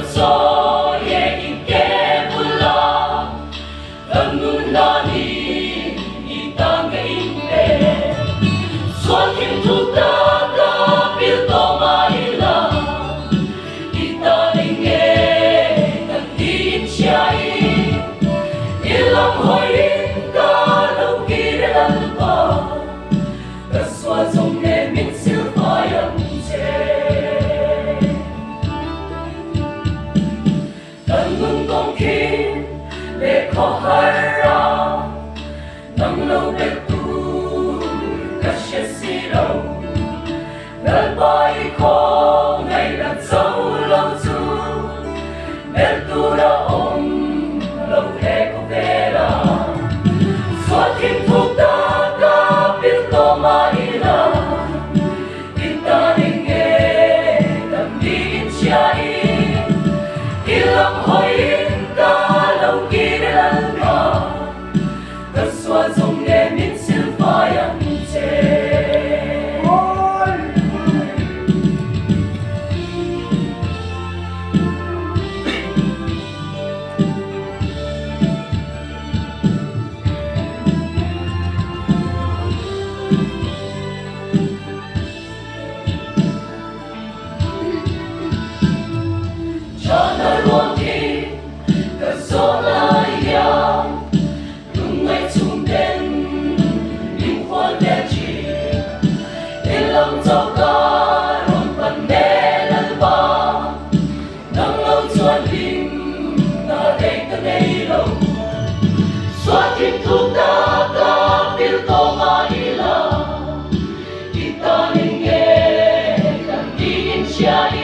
소리에 있게 불러 넌문나니 이 땅에 있네 suakin tutada pilto maila italinge kantiin siyai ilang hoyin ka lau kirelan pa kaswa zong ne min silpayang che kanung tong ki le ko hara nang lâu bê tu kasya siraw ngal bay ko ngay đặt sâu lâu du nel tu ra om lâu he ko vera suakin thuk ta ka pil to maila italinge tam din siyai ilang hoyin ka lâu kirelan ka kaswa zong ne min silpayang che Chana ruangi kasola ya lungai chungden ling huan le chi ilang zau ka ron pan ne lan ba nang lâu chuan ling na re ka nei lo suakin thu ta ka pil to maila italinge kan din siyai